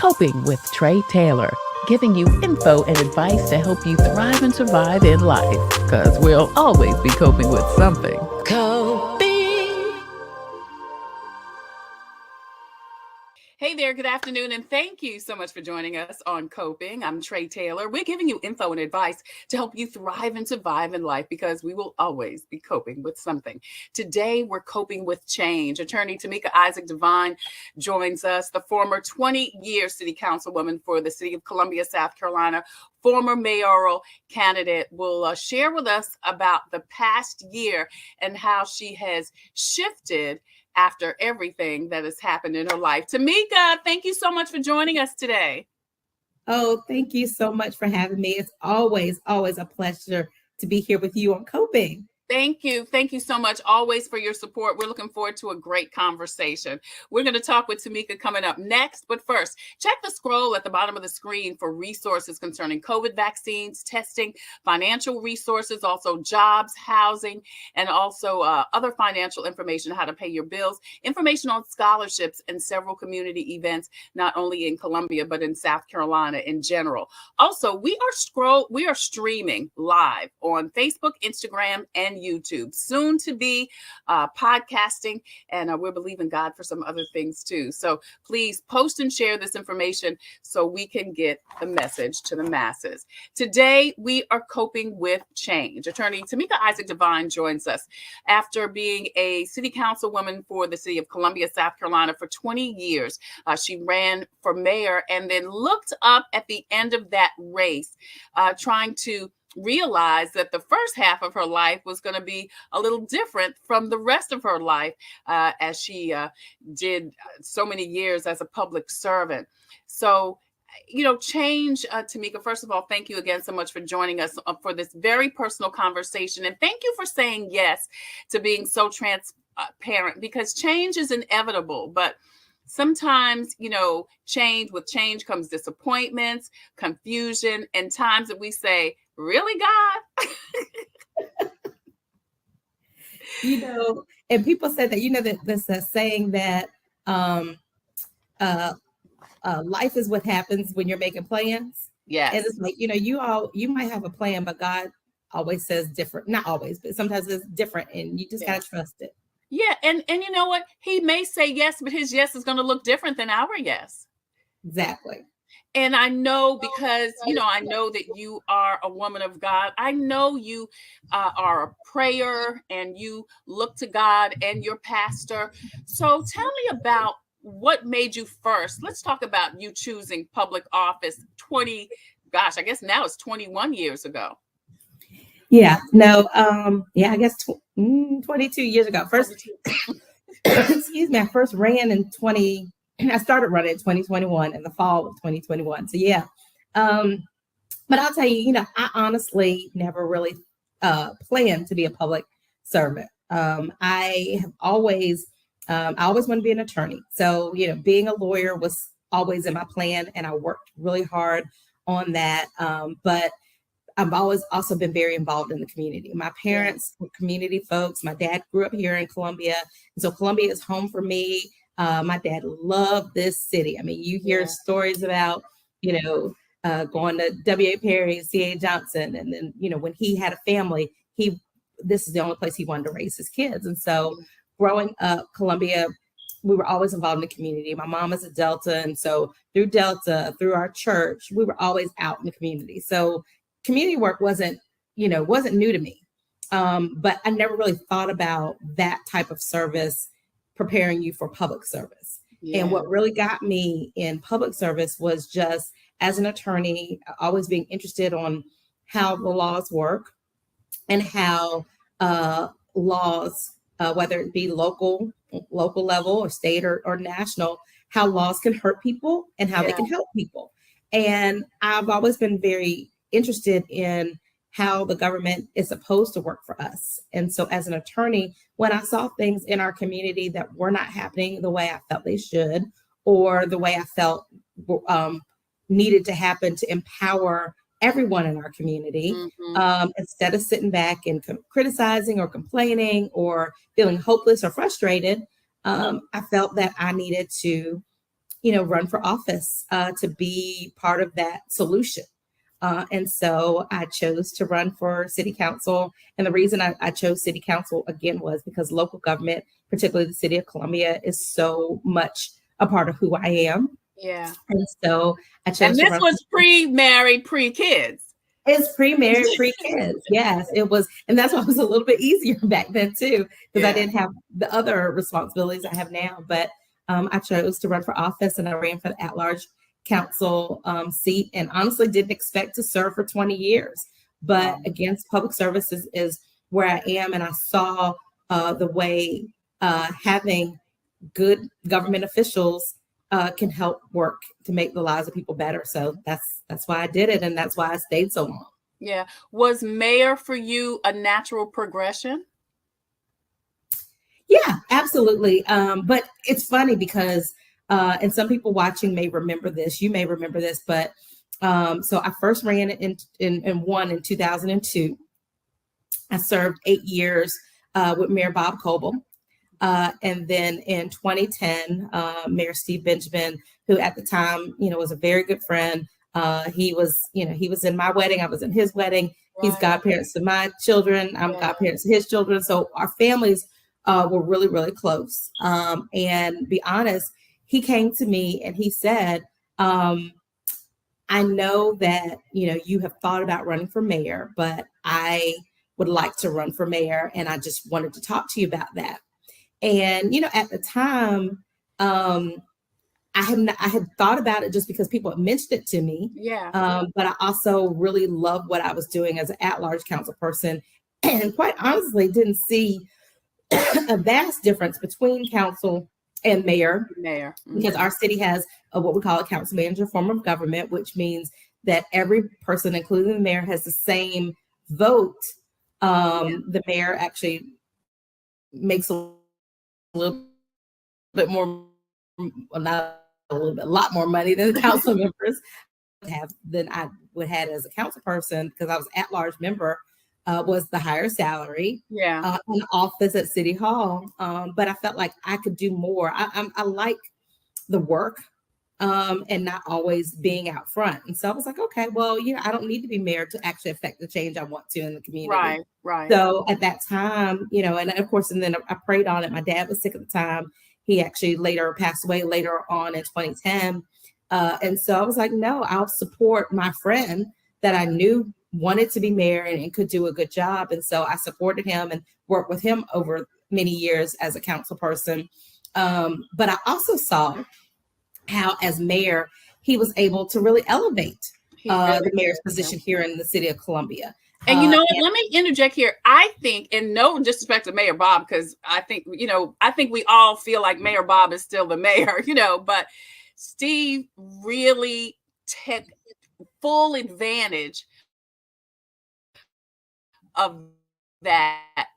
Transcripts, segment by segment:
Coping with Tre Tailor, giving you info and advice to help you thrive and survive in life, because we'll always be coping with something. Coping. Hey there, good afternoon, and thank you so much for joining us on Coping. I'm Tre Tailor. We're giving you info and advice to help you thrive and survive in life, because we will always be coping with something. Today, we're coping with change. Attorney Tameika Isaac Devine joins us, the former 20-year city councilwoman for the city of Columbia, South Carolina, former mayoral candidate, will share with us about the past year and how she has shifted after everything that has happened in her life. Tameika, thank you so much for joining us today. Oh, thank you so much for having me. It's always a pleasure to be here with you on Coping. Thank you. Thank you so much always for your support. We're looking forward to a great conversation. We're going to talk with Tameika coming up next. But first, check the scroll at the bottom of the screen for resources concerning COVID vaccines, testing, financial resources, also jobs, housing, and also other financial information, how to pay your bills, information on scholarships and several community events, not only in Columbia, but in South Carolina in general. Also, we are streaming live on Facebook, Instagram, and YouTube, soon to be podcasting, and we're believing God for some other things too. So please post and share this information so we can get the message to the masses. Today, we are coping with change. Attorney Tameika Isaac Devine joins us after being a city councilwoman for the city of Columbia, South Carolina for 20 years. She ran for mayor and then looked up at the end of that race, trying to realized that the first half of her life was going to be a little different from the rest of her life, as she did so many years as a public servant. So, change, Tameika, first of all, thank you again so much for joining us for this very personal conversation. And thank you for saying yes to being so transparent, because change is inevitable. But sometimes, with change comes disappointments, confusion, and times that we say, really, God? And people say that, that there's a saying that life is what happens when you're making plans. Yes. And it's like, you might have a plan, but God always says different. Not always, but sometimes it's different, and you just gotta trust it. Yeah, and you know what? He may say yes, but his yes is going to look different than our yes. Exactly. And I know, because, I know that you are a woman of God. I know you are a prayer and you look to God, and your pastor. So tell me about what made you first. Let's talk about you choosing public office I guess now it's 21 years ago. Yeah, no, I guess 22 years ago. First, excuse me, I first ran I started running in 2021, in the fall of 2021. So yeah, but I'll tell you, I honestly never really planned to be a public servant. I always wanted to be an attorney. So, being a lawyer was always in my plan, and I worked really hard on that. But I've always also been very involved in the community. My parents were community folks. My dad grew up here in Columbia, and so Columbia is home for me. My dad loved this city. I mean, you hear stories about, going to W.A. Perry and C.A. Johnson. And then, when he had a family, this is the only place he wanted to raise his kids. And so growing up, Columbia, we were always involved in the community. My mom is a Delta. And so through Delta, through our church, we were always out in the community. So community work wasn't new to me. But I never really thought about that type of service preparing you for public service. Yeah. And what really got me in public service was just, as an attorney, always being interested on how the laws work and how laws, whether it be local level or state or national, how laws can hurt people and how they can help people. And I've always been very interested in how the government is supposed to work for us. And so as an attorney, when I saw things in our community that were not happening the way I felt they should, or the way I felt needed to happen to empower everyone in our community, instead of sitting back and criticizing or complaining or feeling hopeless or frustrated, I felt that I needed to run for office to be part of that solution. And so I chose to run for city council. And the reason I chose city council again was because local government, particularly the city of Columbia, is so much a part of who I am. Yeah. And so I chose And to this run. was pre-married, pre-kids. It's pre-married, pre-kids. Yes, it was. And that's why it was a little bit easier back then too, because I didn't have the other responsibilities I have now. But I chose to run for office, and I ran for the at-large council seat, and honestly didn't expect to serve for 20 years. But again, public services is where I am, and I saw the way having good government officials can help work to make the lives of people better. So that's why I did it, and that's why I stayed so long. Yeah. Was mayor for you a natural progression? Yeah, absolutely. But it's funny because, and some people watching may remember this, you may remember this, but so I first ran in won in 2002. I served 8 years with Mayor Bob Coble. And then in 2010, Mayor Steve Benjamin, who at the time, was a very good friend. He was in my wedding. I was in his wedding. Right. He's godparents to my children. I'm godparents to his children. So our families were really, really close. And be honest, he came to me and he said, I know that, you have thought about running for mayor, but I would like to run for mayor. And I just wanted to talk to you about that. And, at the time, I had thought about it just because people had mentioned it to me. Yeah. But I also really loved what I was doing as an at-large council person, and quite honestly, didn't see a vast difference between council and mayor. Because our city has what we call a council manager form of government, which means that every person, including the mayor, has the same vote. The mayor actually makes a little bit more, not a little bit, a lot more money than the council members have than I would have as a council person, because I was at-large member, was the higher salary, an office at City Hall. But I felt like I could do more. I like the work and not always being out front. And so I was like, okay, well, I don't need to be mayor to actually affect the change I want to in the community. Right. So at that time, and of course, and then I prayed on it. My dad was sick at the time. He actually later passed away later on in 2010. And so I was like, no, I'll support my friend that I knew wanted to be mayor and could do a good job. And so I supported him and worked with him over many years as a council person. But I also saw how, as mayor, he was able to really elevate the mayor's position here in the city of Columbia. And let me interject here. I think, and no disrespect to Mayor Bob, because I think we all feel like Mayor Bob is still the mayor, but Steve really took full advantage of that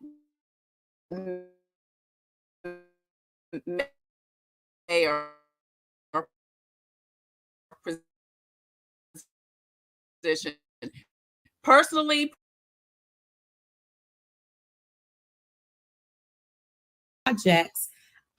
mayor position. Personally, projects,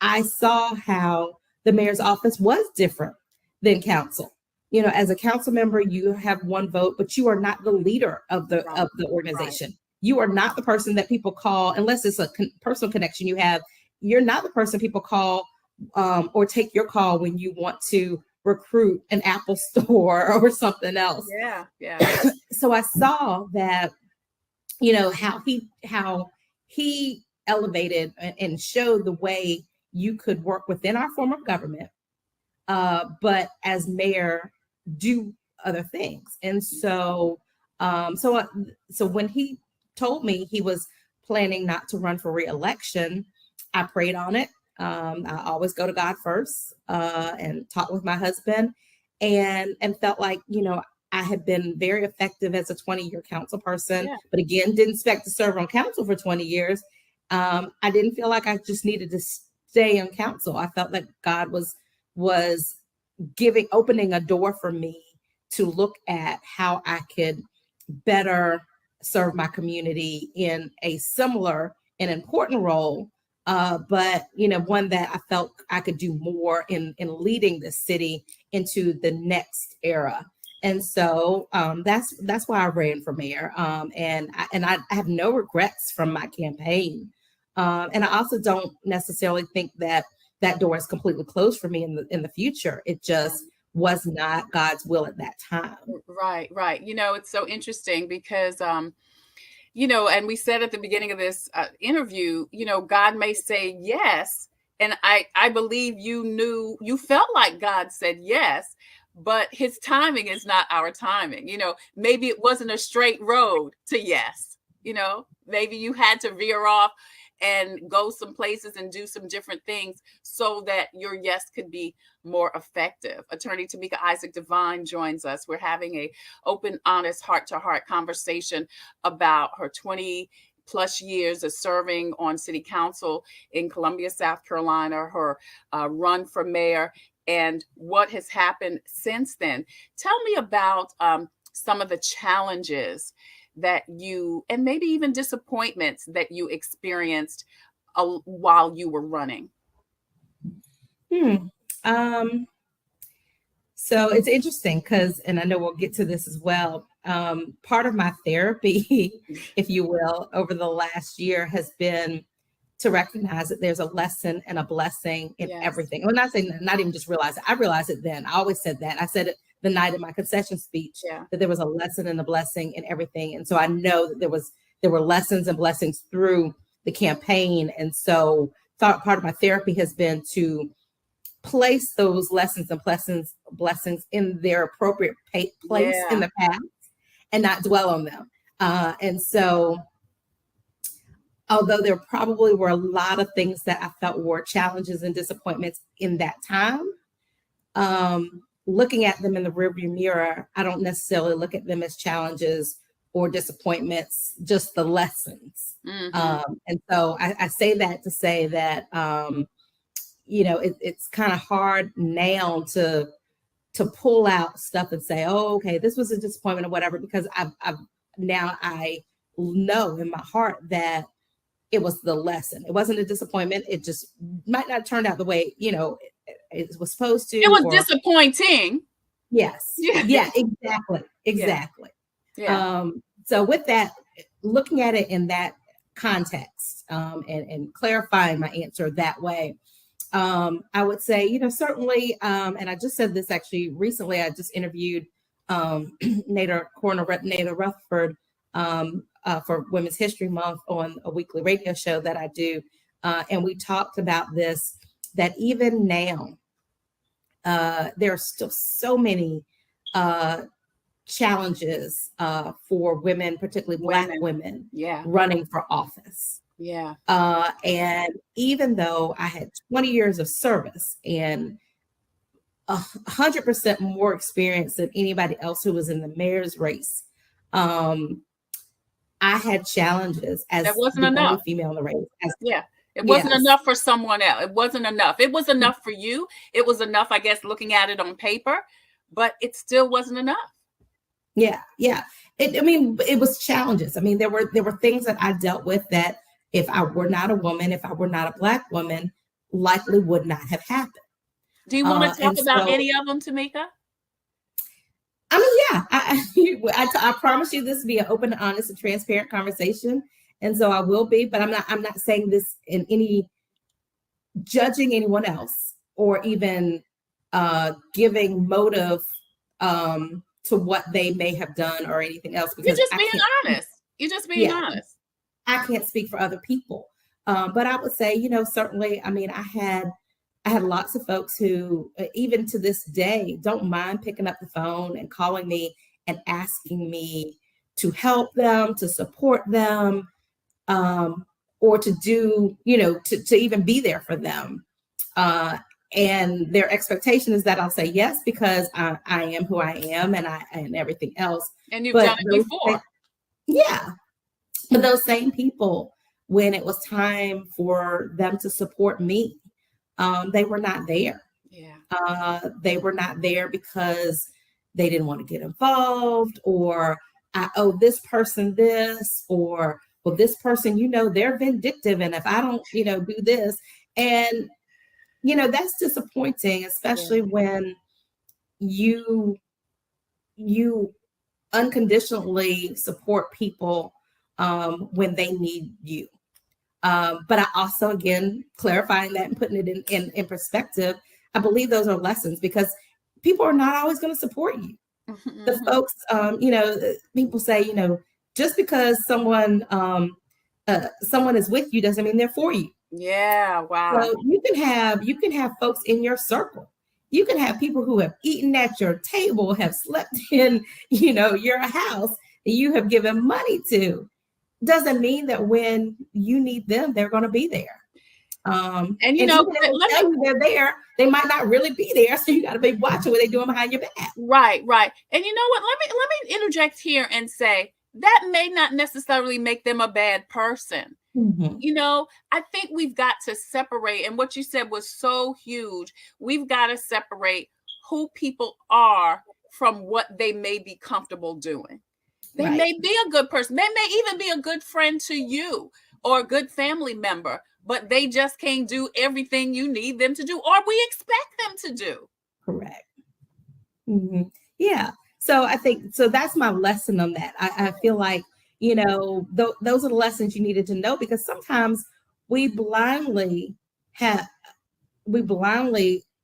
I saw how the mayor's office was different than council. As a council member, you have one vote, but you are not the leader of the organization. Right. You are not the person that people call, unless it's a personal connection you have. You're not the person people call or take your call when you want to recruit an Apple store or something else. Yeah. So I saw that, how he elevated and showed the way you could work within our form of government, but as mayor, do other things. And so, so when he told me he was planning not to run for re-election, I prayed on it. I always go to God first and talk with my husband, and felt like, I had been very effective as a 20-year council person, but again, didn't expect to serve on council for 20 years. I didn't feel like I just needed to stay on council. I felt like God was opening a door for me to look at how I could better serve my community in a similar and important role, but one that I felt I could do more in leading the city into the next era. And so that's why I ran for mayor. And I have no regrets from my campaign. And I also don't necessarily think that that door is completely closed for me in the future. It just was not God's will at that time. Right, right. It's so interesting because and we said at the beginning of this interview, God may say yes. And I believe you felt like God said yes, but his timing is not our timing. Maybe it wasn't a straight road to yes. Maybe you had to veer off and go some places and do some different things so that your yes could be more effective. Attorney Tameika Isaac Devine joins us. We're having a open, honest, heart-to-heart conversation about her 20 plus years of serving on city council in Columbia, South Carolina, her run for mayor, and what has happened since then. Tell me about some of the challenges that and maybe even disappointments that you experienced while you were running. So it's interesting because, and I know we'll get to this as well, part of my therapy, if you will, over the last year has been to recognize that there's a lesson and a blessing in everything. Well, not even just realize it. I realized it then. I always said that. I said it the night of my concession speech, that there was a lesson and a blessing in everything. And so I know that there were lessons and blessings through the campaign. And so part of my therapy has been to place those lessons and blessings in their appropriate place in the past and not dwell on them. And so although there probably were a lot of things that I felt were challenges and disappointments in that time, looking at them in the rearview mirror, I don't necessarily look at them as challenges or disappointments, just the lessons. And so I say that to say that, it's kind of hard now to pull out stuff and say, oh, okay, this was a disappointment or whatever, because I know in my heart that it was the lesson. It wasn't a disappointment. It just might not turn out the way, it was supposed to. It was disappointing. Yes. Yeah, exactly. Yeah. So with that, looking at it in that context, and clarifying my answer that way, I would say, certainly, and I just said this actually recently, I just interviewed Coroner Nada Rutherford for Women's History Month on a weekly radio show that I do. And we talked about this, that even now, there are still so many challenges for women, particularly Black women, running for office. And even though I had 20 years of service and 100% more experience than anybody else who was in the mayor's race, I had challenges as that wasn't the enough. only female in the race. It wasn't enough for someone else. It wasn't enough. It was enough for you. It was enough, I guess, looking at it on paper, but it still wasn't enough. Yeah. It was challenges. There were things that I dealt with that if I were not a woman, if I were not a Black woman, likely would not have happened. Do you want to talk about any of them, Tameika? I promise you this will be an open, honest, and transparent conversation. And so I will be, but I'm not saying this in any judging anyone else or even giving motive to what they may have done or anything else. You're just being honest. You're just being honest. I can't speak for other people. But I would say, certainly, I had lots of folks who, even to this day, don't mind picking up the phone and calling me and asking me to help them, to support them, or to do, to even be there for them. And their expectation is that I'll say yes, because I am who I am and everything else. And you've done it before. But those same people, when it was time for them to support me, they were not there. They were not there because they didn't want to get involved, or I owe this person this, or well, this person, they're vindictive. And if I don't, do this, and, that's disappointing, especially when you unconditionally support people when they need you. But I also, again, clarifying that and putting it in perspective, I believe those are lessons, because people are not always going to support you. Mm-hmm. The folks, people say, just because someone is with you doesn't mean they're for you. Yeah, wow. So you can have folks in your circle. You can have people who have eaten at your table, have slept in, your house, that you have given money to. Doesn't mean that when you need them, they're going to be there. And even if they tell you they're there, they might not really be there. So you got to be watching what they're doing behind your back. Right. And you know what? Let me interject here and say that may not necessarily make them a bad person. Mm-hmm. I think we've got to separate, and what you said was so huge. We've got to separate who people are from what they may be comfortable doing. They may be a good person. They may even be a good friend to you or a good family member, but they just can't do everything you need them to do or we expect them to do. Correct. Mm-hmm. Yeah. So I think, that's my lesson on that. I feel like, those are the lessons you needed to know, because sometimes we blindly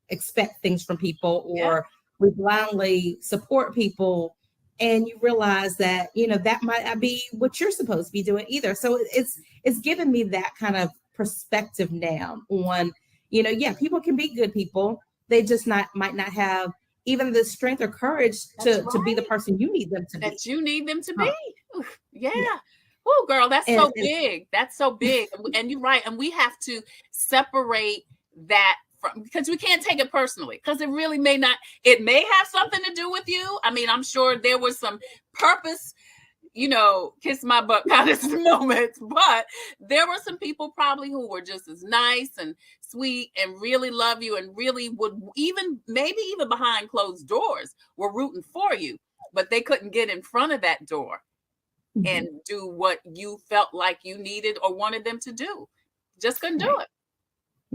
expect things from people, or we blindly support people, and you realize that, that might not be what you're supposed to be doing either. So it's given me that kind of perspective now on, people can be good people. They just might not have even the strength or courage to be the person you need them to be. That you need them to be. Yeah. Oh, girl, that's so big. That's so big. And you're right. And we have to separate that from, because we can't take it personally, because it really may have something to do with you. I mean, I'm sure there was some purpose, kiss my butt kind of moments, but there were some people probably who were just as nice and sweet and really love you and really would maybe even behind closed doors were rooting for you, but they couldn't get in front of that door and do what you felt like you needed or wanted them to do. Just couldn't do it.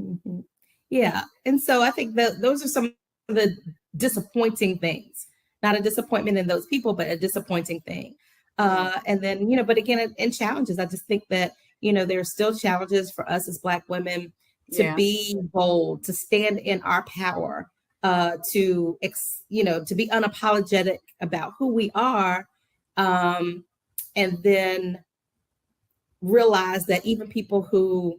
Mm-hmm. Yeah. And so I think that those are some of the disappointing things. Not a disappointment in those people, but a disappointing thing. And then, but again, in challenges, I just think that, there are still challenges for us as Black women to be bold, to stand in our power, to be unapologetic about who we are. And then realize that even people who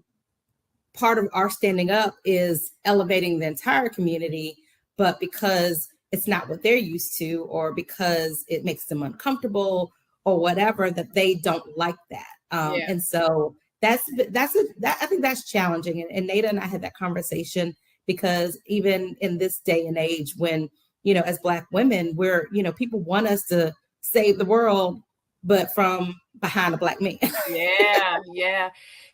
part of our standing up is elevating the entire community, but because it's not what they're used to, or because it makes them uncomfortable or whatever, that they don't like that. And so I think that's challenging. And Nada and I had that conversation, because even in this day and age when, as Black women, we're, people want us to save the world, but from behind a Black man. Yeah.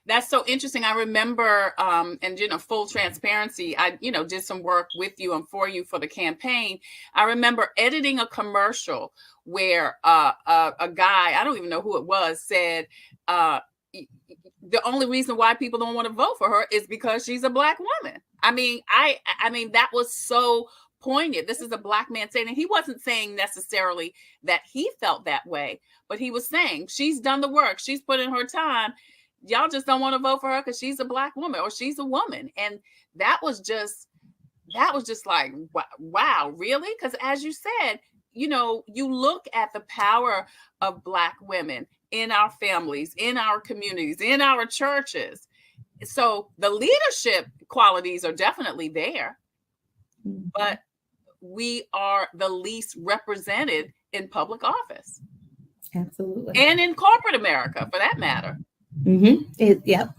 That's so interesting. I remember, and full transparency, I did some work with you and for you for the campaign. I remember editing a commercial where a guy, I don't even know who it was, said the only reason why people don't want to vote for her is because she's a Black woman. I mean, that was so poignant. This is a Black man saying, and he wasn't saying necessarily that he felt that way, but he was saying she's done the work, she's put in her time. Y'all just don't want to vote for her because she's a Black woman or she's a woman. And that was just like, wow, really? Because as you said, you look at the power of Black women in our families, in our communities, in our churches. So the leadership qualities are definitely there, but we are the least represented in public office. Absolutely. And in corporate America, for that matter. Yep.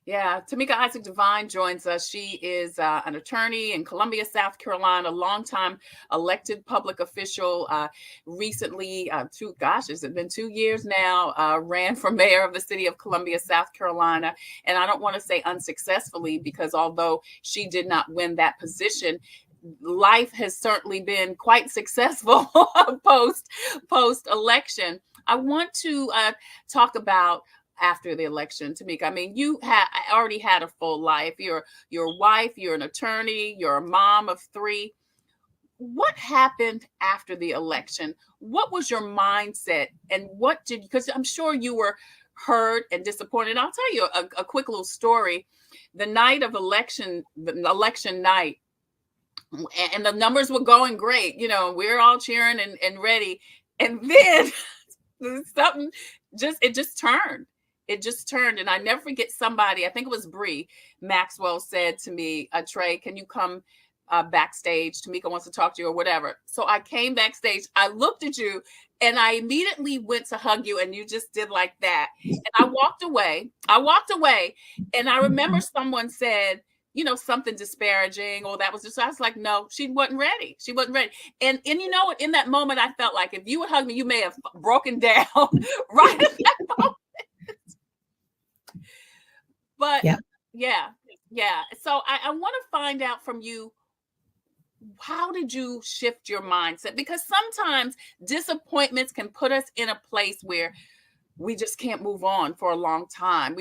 Yeah, Tameika Isaac Devine joins us. She is an attorney in Columbia, South Carolina, longtime elected public official. Recently, has it been 2 years now, ran for mayor of the city of Columbia, South Carolina. And I don't want to say unsuccessfully, because although she did not win that position, life has certainly been quite successful post election. I want to talk about after the election, Tameika. I mean, you had already had a full life. You're a wife, you're an attorney, you're a mom of 3. What happened after the election? What was your mindset, and what did, because I'm sure you were hurt and disappointed. I'll tell you a quick little story. The night of election night, and the numbers were going great, we're all cheering and ready, and then something just turned. It just turned, and I never forget, somebody, I think it was Bree Maxwell, said to me, Trey, can you come backstage? Tameika wants to talk to you, or whatever. So I came backstage, I looked at you, and I immediately went to hug you, and you just did like that. And I walked away, and I remember someone said, something disparaging, or that was just, I was like, no, she wasn't ready. And in that moment, I felt like if you would hug me, you may have broken down right at that moment. But yeah. So I want to find out from you, how did you shift your mindset? Because sometimes disappointments can put us in a place where we just can't move on for a long time.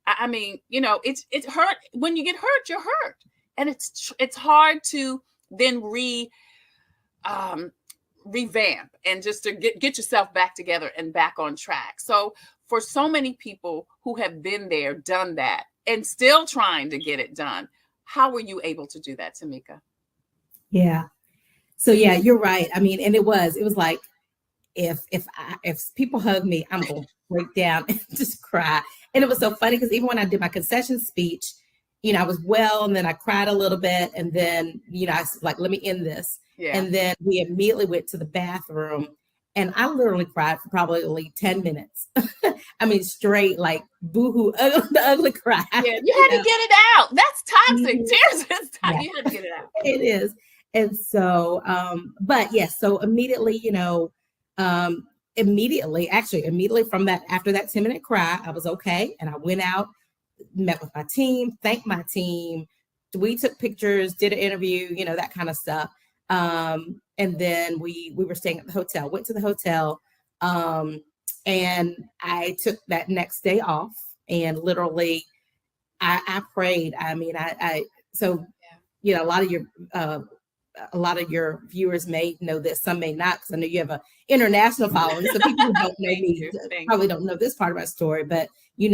I mean, it's hurt. When you get hurt, you're hurt. And it's hard to then revamp and just to get yourself back together and back on track. So for so many people who have been there, done that, and still trying to get it done, how were you able to do that, Tameika? Yeah. So yeah, you're right. I mean, and it was like, if people hug me, I'm going to break down and just cry. And it was so funny because even when I did my concession speech, I was well, and then I cried a little bit, and then, I was like, let me end this. Yeah. And then we immediately went to the bathroom, and I literally cried for probably 10 minutes. I mean, straight, like, boohoo, the ugly cry. Yeah, you had to get it out. That's toxic. Tears is toxic. Yeah. You had to get it out. It is. And so, but yes, so immediately, immediately from that, after that 10-minute cry, I was okay. And I went out, met with my team, thanked my team. We took pictures, did an interview, that kind of stuff. And then we were staying at the hotel, went to the hotel. And I took that next day off, and literally I prayed. I mean, a lot of your viewers may know this, some may not, because I know you have an international following. So people who don't know me probably don't know this part of my story. But in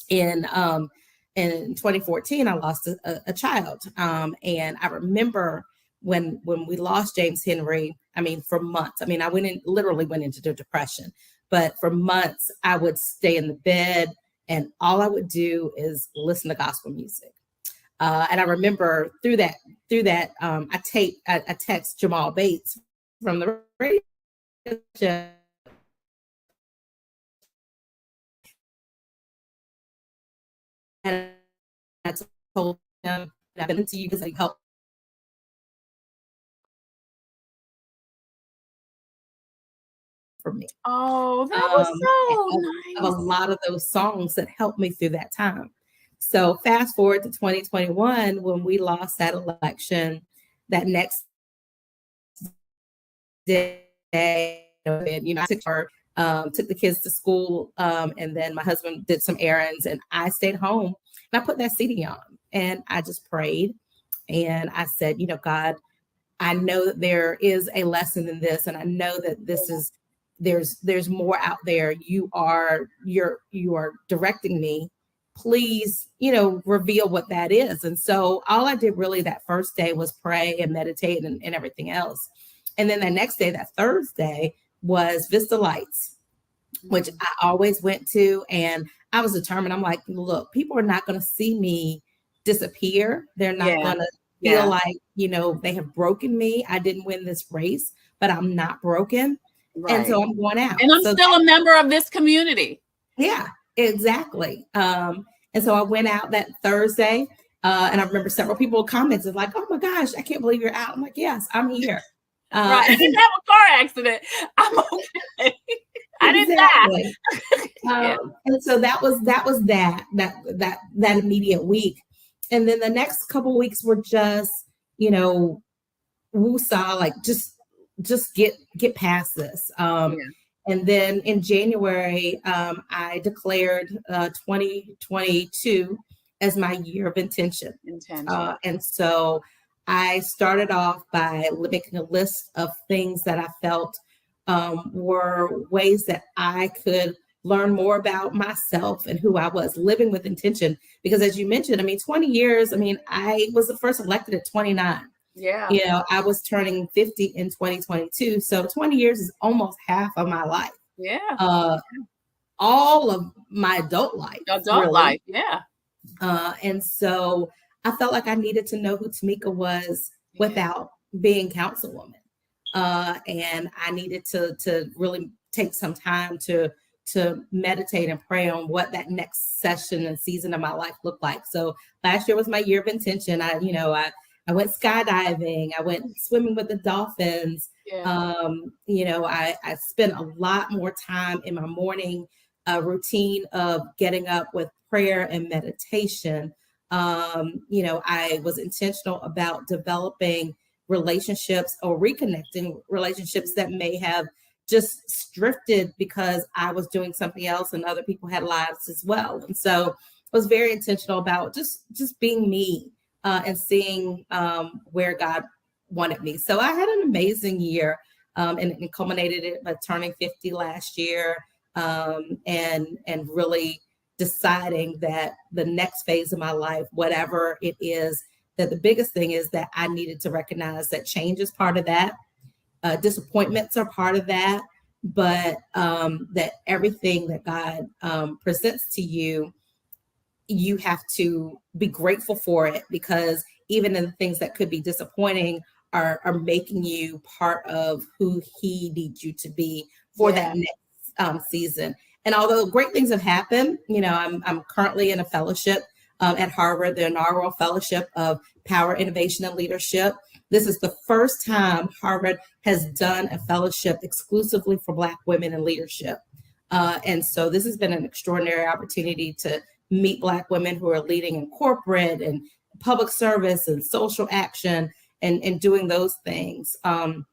2014, I lost a child, and I remember when we lost James Henry. I mean, for months. I mean, I literally went into depression. But for months, I would stay in the bed, and all I would do is listen to gospel music. And I remember through that, I text Jamal Bates from the radio show. And I told him, I've been to you because I help for me. Oh, that was so nice. Of a lot of those songs that helped me through that time. So fast forward to 2021, when we lost that election, that next day, I took the kids to school, and then my husband did some errands, and I stayed home, and I put that CD on, and I just prayed, and I said, God, I know that there is a lesson in this, and I know that there's more out there. You are directing me. Please, reveal what that is. And so all I did really that first day was pray and meditate and everything else. And then the next day, that Thursday, was Vista Lights, which I always went to. And I was determined. I'm like, look, people are not going to see me disappear. They're not going to feel like, they have broken me. I didn't win this race, but I'm not broken. Right. And so I'm going out. And I'm still a member of this community. Yeah. Exactly. And so I went out that Thursday, and I remember several people commented like, "Oh my gosh, I can't believe you're out." I'm like, "Yes, I'm here." Right. I didn't have a car accident. I'm okay. I didn't die. And so that was that immediate week. And then the next couple of weeks were just, woosah, like just get past this. And then in January, I declared 2022 as my year of intention. And so I started off by making a list of things that I felt were ways that I could learn more about myself and who I was, living with intention. Because as you mentioned, I mean, 20 years, I mean, I was the first elected at 29. Yeah. You know, I was turning 50 in 2022. So 20 years is almost half of my life. Yeah. All of my adult life. Life. Yeah. And so I felt like I needed to know who Tameika was without being councilwoman. And I needed to really take some time to meditate and pray on what that next session and season of my life looked like. So last year was my year of intention. I went skydiving. I went swimming with the dolphins. I spent a lot more time in my morning routine of getting up with prayer and meditation. I was intentional about developing relationships or reconnecting relationships that may have just drifted because I was doing something else and other people had lives as well. And so I was very intentional about just being me and seeing where God wanted me. So I had an amazing year and culminated it by turning 50 last year and really deciding that the next phase of my life, whatever it is, that the biggest thing is that I needed to recognize that change is part of that. Disappointments are part of that, but that everything that God presents to you, you have to be grateful for it, because even in the things that could be disappointing are making you part of who He needs you to be for that next season. And although great things have happened, I'm currently in a fellowship at Harvard, the Inaugural Fellowship of Power, Innovation, and Leadership. This is the first time Harvard has done a fellowship exclusively for Black women in leadership. And so this has been an extraordinary opportunity to meet Black women who are leading in corporate and public service and social action and doing those things. I'm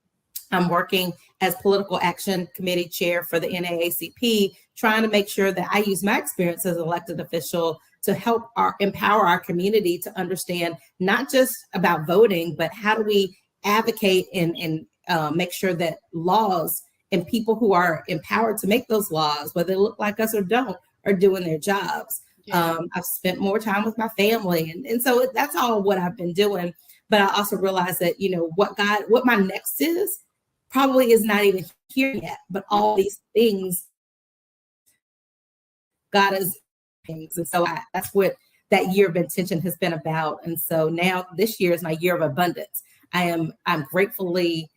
working as political action committee chair for the NAACP, trying to make sure that I use my experience as an elected official to help empower our community to understand not just about voting, but how do we advocate and make sure that laws and people who are empowered to make those laws, whether they look like us or don't, are doing their jobs. I've spent more time with my family. And so that's all what I've been doing. But I also realized that, what my next is probably is not even here yet, but all these things God is things. And so that's what that year of intention has been about. And so now this year is my year of abundance. I'm gratefully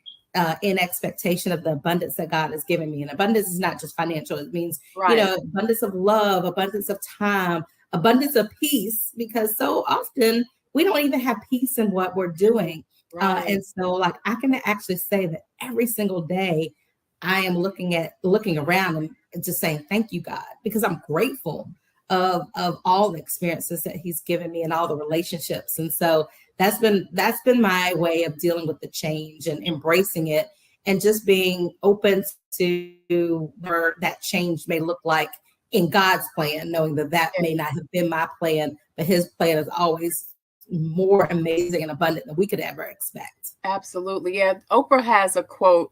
in expectation of the abundance that God has given me. And abundance is not just financial. It means, abundance of love, abundance of time, abundance of peace, because so often we don't even have peace in what we're doing. And so I can actually say that every single day I am looking around and just saying, thank you, God, because I'm grateful of all the experiences that He's given me and all the relationships. And so that's been my way of dealing with the change and embracing it and just being open to where that change may look like in God's plan, knowing that may not have been my plan, but His plan is always more amazing and abundant than we could ever expect. Absolutely. Yeah. Oprah has a quote.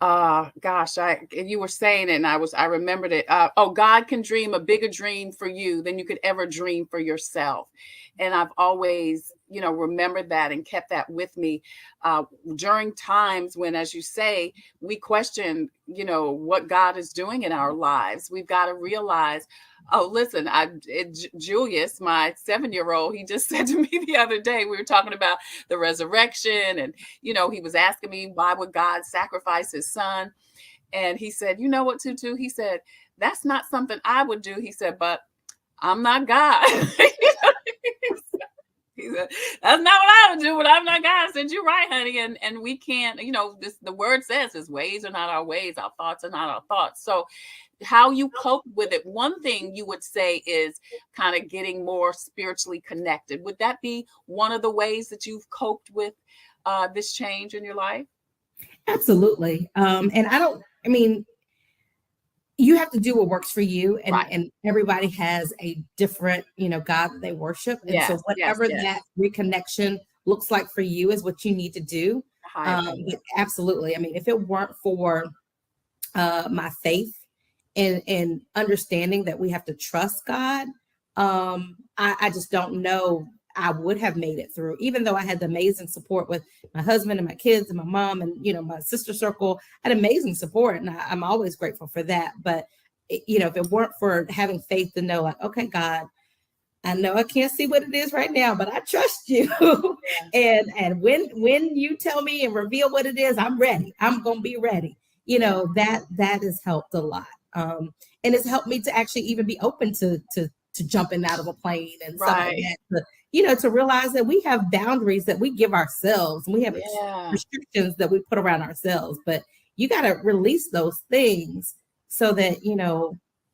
You were saying it and I remembered it. God can dream a bigger dream for you than you could ever dream for yourself. And I've always, remembered that and kept that with me during times when, as you say, we question, what God is doing in our lives. We've got to realize, listen, Julius, my 7-year-old, he just said to me the other day, we were talking about the resurrection and, he was asking me, why would God sacrifice His son? And he said, you know what, Tutu? He said, that's not something I would do. He said, but I'm not God. He said, that's not what I would do, but I'm not God. I said, you're right, honey. And we can't, the word says His ways are not our ways. Our thoughts are not our thoughts. So how you cope with it. One thing you would say is kind of getting more spiritually connected. Would that be one of the ways that you've coped with this change in your life? Absolutely. And you have to do what works for you, Right. and everybody has a different, God that they worship. And so Yes, yes, whatever yes. that reconnection looks like for you is what you need to do. I agree. But absolutely. I mean, if it weren't for my faith and understanding that we have to trust God, I just don't know I would have made it through, even though I had the amazing support with my husband and my kids and my mom and, my sister circle. I had amazing support, and I'm always grateful for that. But, if it weren't for having faith to know, like, okay, God, I know I can't see what it is right now, but I trust you. And when you tell me and reveal what it is, I'm ready. I'm gonna be ready. That has helped a lot. And it's helped me to actually even be open to jumping out of a plane and stuff like Right. that. To realize that we have boundaries that we give ourselves, and we have Yeah. restrictions that we put around ourselves. But you got to release those things so that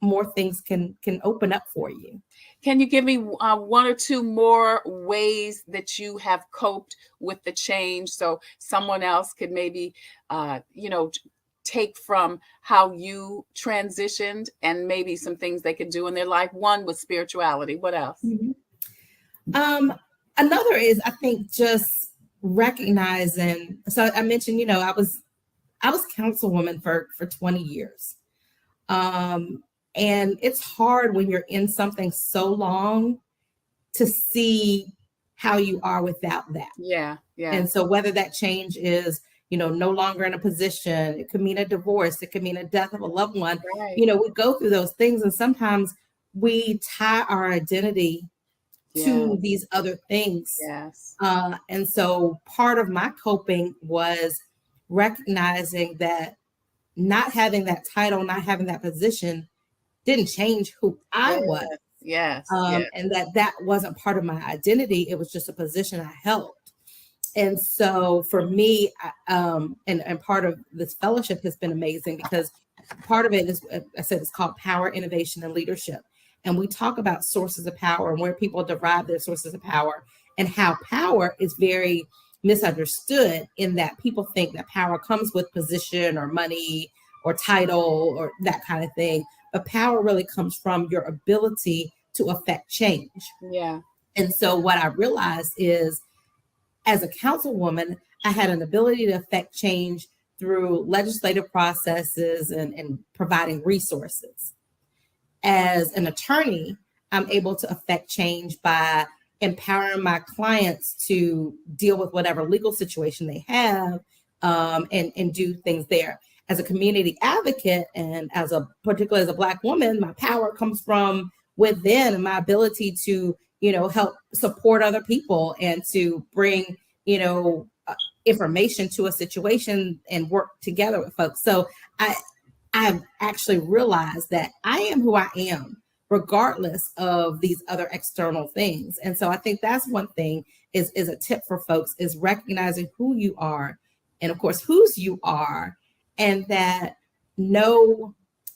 more things can open up for you. Can you give me one or two more ways that you have coped with the change, so someone else could maybe, take from how you transitioned, and maybe some things they could do in their life? One was spirituality. What else? Mhm. Another is, I think, just recognizing. So I mentioned, I was councilwoman for 20 years. And it's hard when you're in something so long to see how you are without that. Yeah, yeah. And so whether that change is, no longer in a position, it could mean a divorce, it could mean a death of a loved one. Right. We go through those things, and sometimes we tie our identity to Yes, these other things. yes. And so part of my coping was recognizing that not having that title, not having that position didn't change who I Yes, was. yes, yes. And that wasn't part of my identity. It was just a position I held. And so for me, and part of this fellowship has been amazing, because part of it is, I said, it's called Power, Innovation, and Leadership. And we talk about sources of power and where people derive their sources of power, and how power is very misunderstood, in that people think that power comes with position or money or title or that kind of thing. But power really comes from your ability to affect change. Yeah. And so what I realized is, as a councilwoman, I had an ability to affect change through legislative processes and providing resources. As an attorney, I'm able to affect change by empowering my clients to deal with whatever legal situation they have, and do things there. As a community advocate, and particularly as a Black woman, my power comes from within, and my ability to help support other people and to bring information to a situation and work together with folks. So I've actually realized that I am who I am, regardless of these other external things. And so I think that's one thing, is a tip for folks, is recognizing who you are, and of course whose you are, and that no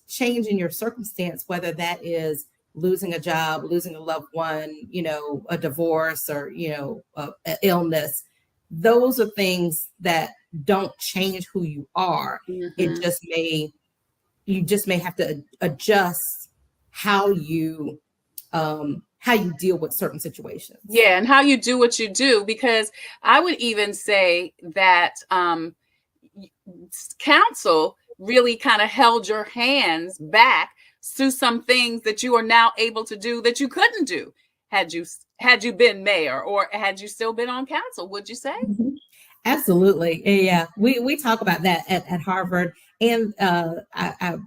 change in your circumstance, whether that is losing a job, losing a loved one, a divorce, or an illness, those are things that don't change who you are. Mhm. You just may have to adjust how you deal with certain situations. Yeah, and how you do what you do, because I would even say that council really kind of held your hands back to some things that you are now able to do that you couldn't do had you been mayor, or had you still been on council, would you say? Mhm. Absolutely. Yeah. We talk about that at Harvard. And I've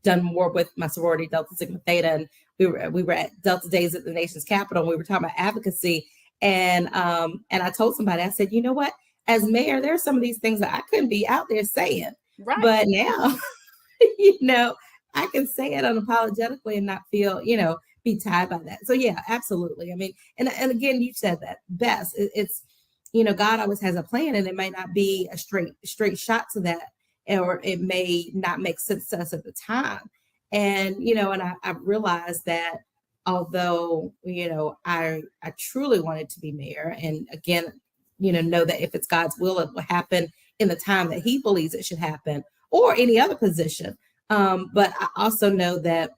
done more with my sorority, Delta Sigma Theta. And we were at Delta Days at the nation's capital. And we were talking about advocacy. And I told somebody, I said, you know what? As mayor, there are some of these things that I couldn't be out there saying. Right. But now, I can say it unapologetically and not feel, be tied by that. So yeah, absolutely. I mean, and again, you said that best. It's God always has a plan, and it may not be a straight shot to that, or it may not make sense to us at the time. And I realized that, although I truly wanted to be mayor, and again, know that if it's God's will, it will happen in the time that He believes it should happen, or any other position. But I also know that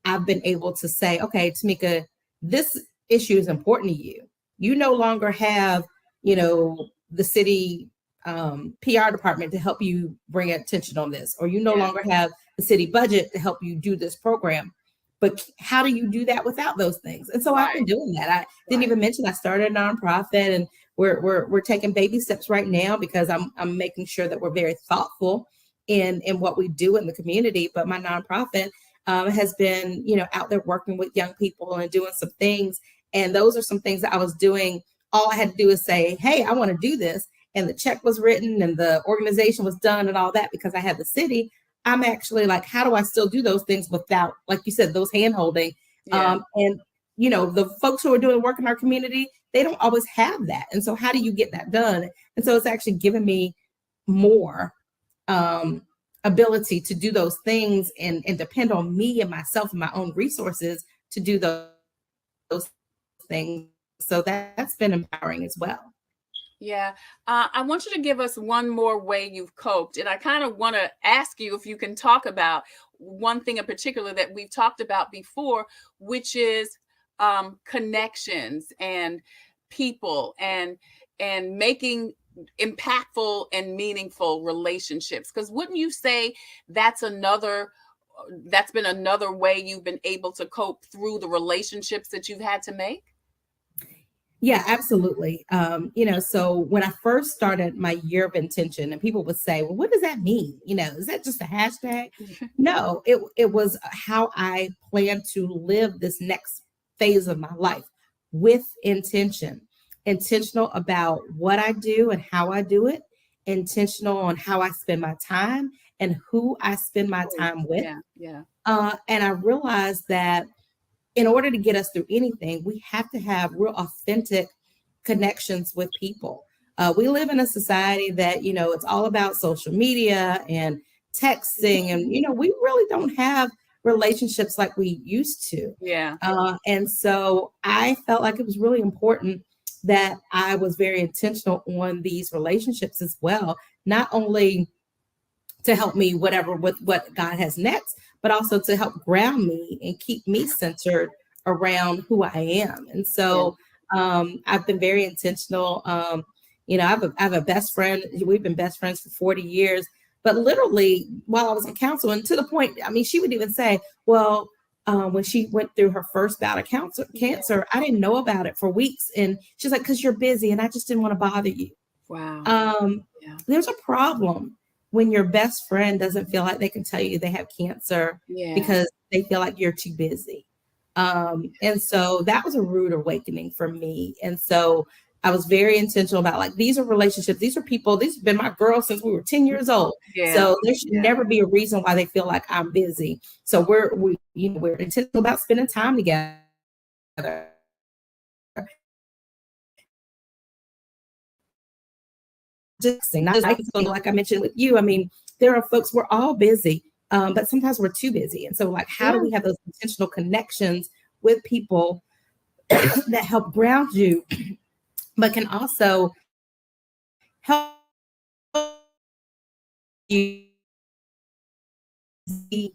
I've been able to say, okay, Tameika, this issue is important to you. You no longer have, the city PR department to help you bring attention on this, or you no Yeah. longer have the city budget to help you do this program. But how do you do that without those things? And so I've Right. been doing that. I didn't Right. even mention I started a nonprofit, and we're taking baby steps right now because I'm making sure that we're very thoughtful in what we do in the community. But my nonprofit has been, out there working with young people and doing some things. And those are some things that I was doing. All I had to do is say, hey, I want to do this. And the check was written and the organization was done and all that because I had the city. I'm actually like, how do I still do those things without, like you said, those hand holding? Yeah. And, the folks who are doing work in our community, they don't always have that. And so how do you get that done? And so it's actually given me more ability to do those things and depend on me and myself and my own resources to do those things. So that's been empowering as well. Yeah. I want you to give us one more way you've coped. And I kind of want to ask you if you can talk about one thing in particular that we've talked about before, which is connections and people and making impactful and meaningful relationships. Because wouldn't you say that's been another way you've been able to cope through the relationships that you've had to make? Yeah, absolutely. So when I first started my year of intention, and people would say, well, what does that mean? Is that just a hashtag? No, it was how I plan to live this next phase of my life with intention, intentional about what I do and how I do it, intentional on how I spend my time and who I spend my time with. Yeah. Yeah. And I realized that in order to get us through anything, we have to have real authentic connections with people. We live in a society that, it's all about social media and texting, and, we really don't have relationships like we used to. Yeah. And so I felt like it was really important that I was very intentional on these relationships as well, not only to help me whatever with what God has next, but also to help ground me and keep me centered around who I am. And so I've been very intentional. I have a best friend. We've been best friends for 40 years. But literally, while I was in counsel, and to the point, I mean, she would even say, well, when she went through her first bout of cancer, I didn't know about it for weeks. And she's like, because you're busy and I just didn't want to bother you. Wow. There's a problem when your best friend doesn't feel like they can tell you they have cancer because they feel like you're too busy. And so that was a rude awakening for me. And so I was very intentional about like, these are relationships. These are people, these have been my girls since we were 10 years old. Yeah. So there should never be a reason why they feel like I'm busy. So we're intentional about spending time together. Just like I mentioned with you, I mean, there are folks, we're all busy, but sometimes we're too busy. And so like, how do we have those intentional connections with people that help ground you, but can also help you see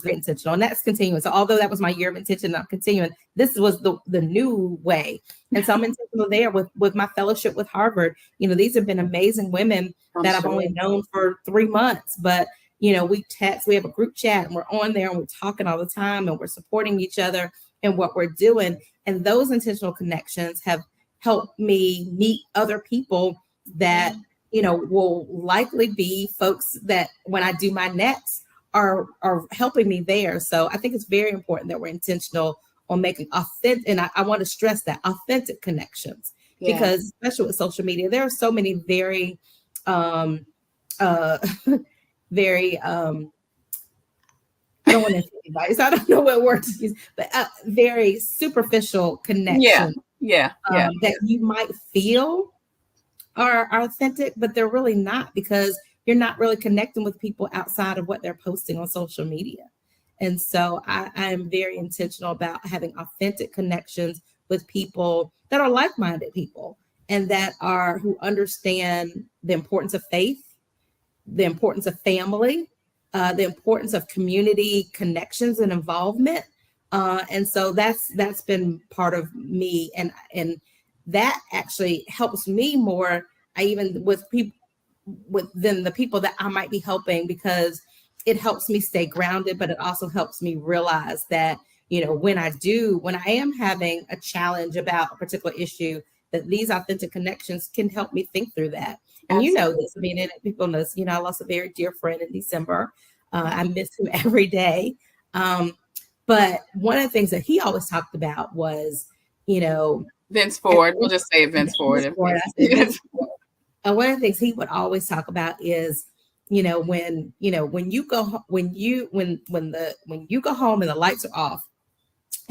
intentional, and that's continuing. So although that was my year of intention, I'm continuing. This was the new way, and so I'm intentional there with my fellowship with Harvard. These have been amazing women that I've only known for 3 months, but we text, we have a group chat, and we're on there, and we're talking all the time, and we're supporting each other in what we're doing. And those intentional connections have helped me meet other people that will likely be folks that when I do my next are helping me there. So I think it's very important that we're intentional on making authentic, and I want to stress that, authentic connections, because especially with social media, there are so many very very I don't want to say advice, I don't know what word to use, but very superficial connections that you might feel are authentic, but they're really not, because you're not really connecting with people outside of what they're posting on social media. And so I am very intentional about having authentic connections with people that are like-minded people, and that who understand the importance of faith, the importance of family, the importance of community connections and involvement. And so that's been part of me, and that actually helps me more. I even with people than the people that I might be helping, because it helps me stay grounded, but it also helps me realize that, when I am having a challenge about a particular issue, that these authentic connections can help me think through that. And this, I mean, people know this, I lost a very dear friend in December. I miss him every day. But one of the things that he always talked about was, Vince Ford. We'll just say Vince Ford. Vince Ford. One of the things he would always talk about is, when you go home and the lights are off,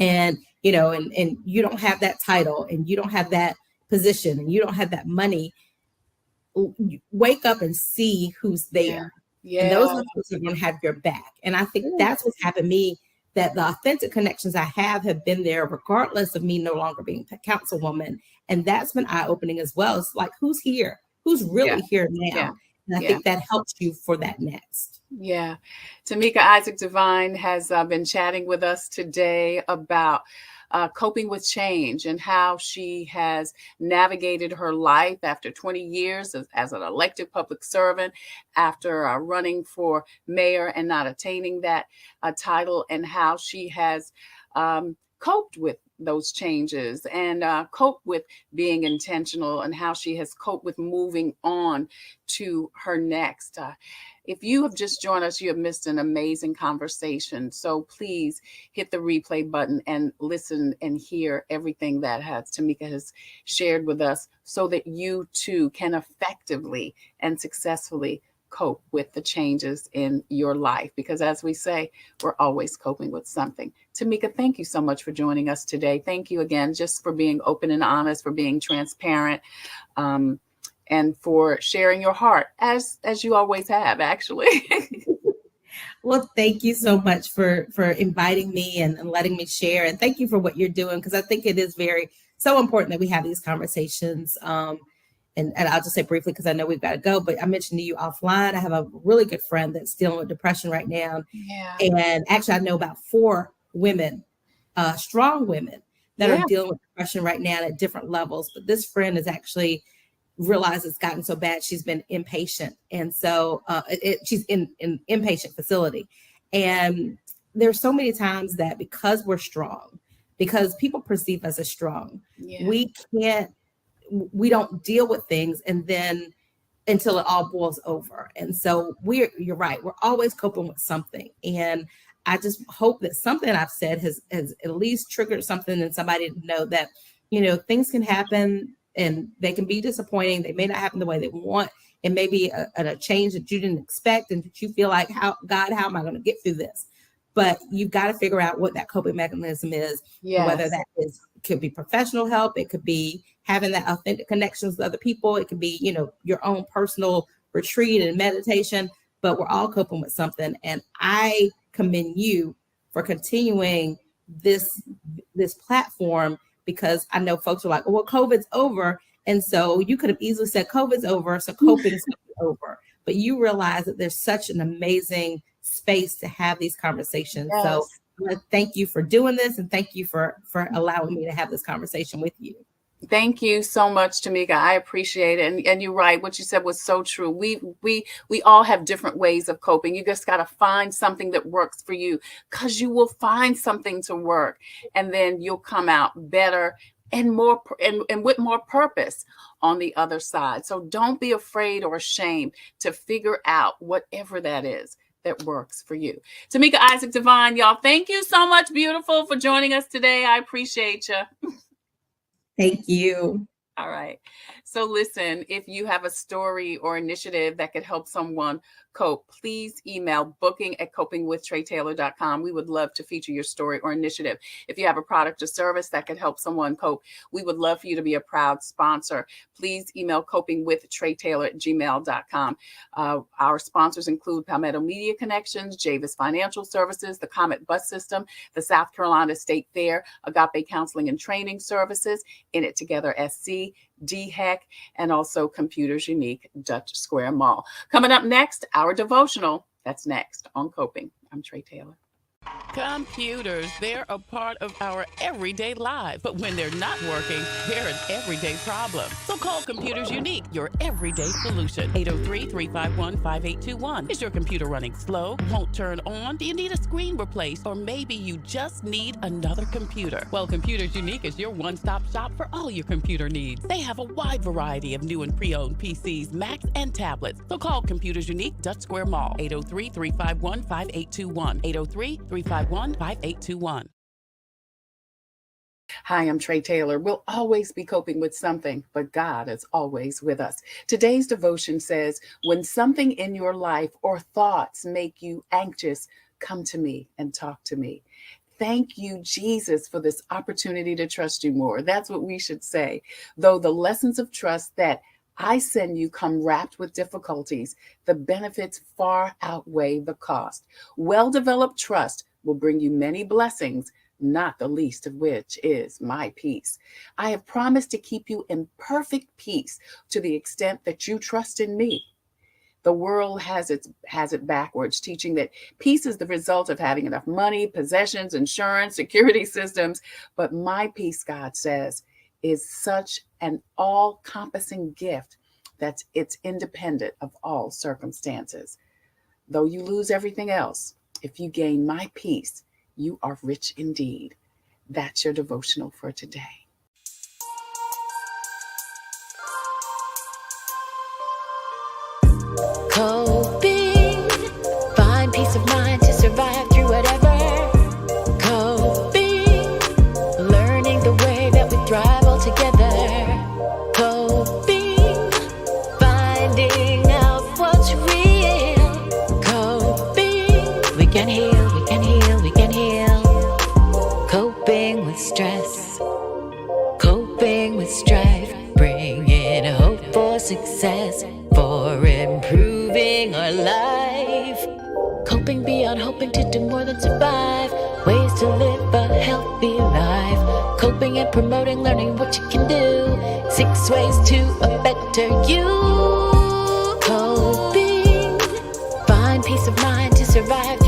and and you don't have that title, and you don't have that position, and you don't have that money, wake up and see who's there. Yeah. And those are the folks that are going to have your back. And I think that's what's happened to me, that the authentic connections I have been there regardless of me no longer being a councilwoman. And that's been eye-opening as well. It's like, who's here? Who's really here now? Yeah. And I think that helps you for that next. Yeah. Tameika Isaac Devine has been chatting with us today about coping with change and how she has navigated her life after 20 years as an elected public servant, after running for mayor and not attaining that title, and how she has coped with those changes and cope with being intentional, and how she has coped with moving on to her next. If you have just joined us, you have missed an amazing conversation. So please hit the replay button and listen and hear everything that Tameika has shared with us, so that you too can effectively and successfully cope with the changes in your life. Because as we say, we're always coping with something. Tameika, thank you so much for joining us today. Thank you again, just for being open and honest, for being transparent, and for sharing your heart, as you always have, actually. Well, thank you so much for inviting me and letting me share. And thank you for what you're doing, because I think it is so important that we have these conversations. And I'll just say briefly, because I know we've got to go, but I mentioned to you offline, I have a really good friend that's dealing with depression right now. Yeah. And actually, I know about 4 women, strong women, that are dealing with depression right now at different levels. But this friend has actually realized it's gotten so bad, she's been inpatient. And so she's in inpatient facility. And there's so many times that because we're strong, because people perceive us as strong, we don't deal with things and then until it all boils over. And so you're right. We're always coping with something. And I just hope that something I've said has at least triggered something in somebody to know that, things can happen and they can be disappointing. They may not happen the way they want. It may be a change that you didn't expect, and that you feel like, how am I going to get through this? But you've got to figure out what that coping mechanism is, whether that could be professional help. It could be having that authentic connections with other people. It could be, your own personal retreat and meditation, but we're all coping with something. And I commend you for continuing this platform, because I know folks are like, well, COVID's over. And so you could have easily said COVID's over, so coping is over. But you realize that there's such an amazing space to have these conversations. Yes. So I want to thank you for doing this, and thank you for allowing me to have this conversation with you. Thank you so much, Tameika. I appreciate it. And you're right. What you said was so true. We all have different ways of coping. You just got to find something that works for you, because you will find something to work, and then you'll come out better and more and with more purpose on the other side. So don't be afraid or ashamed to figure out whatever that is that works for you. Tameika Isaac Devine, y'all, thank you so much, beautiful, for joining us today. I appreciate you. Thank you. All right. So listen, if you have a story or initiative that could help someone cope, please email booking@copingwithtretatailor.com. We would love to feature your story or initiative. If you have a product or service that could help someone cope, we would love for you to be a proud sponsor. Please email copingwithtretatailor@gmail.com. Our sponsors include Palmetto Media Connections, Javis Financial Services, the Comet Bus System, the South Carolina State Fair, Agape Counseling and Training Services, In It Together SC, DHEC, and also Computers Unique Dutch Square Mall. Coming up next, our devotional. That's next on Coping. I'm Tre Tailor. Computers, they're a part of our everyday lives, but when they're not working, they're an everyday problem. So call Computers Unique, your everyday solution. 803-351-5821. Is your computer running slow? Won't turn on? Do you need a screen replaced? Or maybe you just need another computer? Well, Computers Unique is your one-stop shop for all your computer needs. They have a wide variety of new and pre-owned PCs, Macs, and tablets. So call Computers Unique, Dutch Square Mall. 803-351-5821. 803-351-5821. Hi, I'm Tre Tailor. We'll always be coping with something, but God is always with us. Today's devotion says, when something in your life or thoughts make you anxious, come to me and talk to me. Thank you, Jesus, for this opportunity to trust you more. That's what we should say. Though the lessons of trust that I send you come wrapped with difficulties, the benefits far outweigh the cost. Well-developed trust will bring you many blessings, not the least of which is my peace. I have promised to keep you in perfect peace to the extent that you trust in me. The world has it backwards, teaching that peace is the result of having enough money, possessions, insurance, security systems. But my peace, God says, is such an all-encompassing gift that it's independent of all circumstances. Though you lose everything else, if you gain my peace, you are rich indeed. That's your devotional for today. Coping, find peace of mind to survive through whatever. Coping, learning the way that we thrive all together. Coping, finding out what's real. Coping, we can heal, we can heal, we can heal. Coping with stress, coping with strife, bringing hope for success, for improving our life. Coping beyond hoping to do more than survive, ways to live a healthy life. Coping and promoting, learning what you can do, 6 ways to a better you. Coping, find peace of mind to survive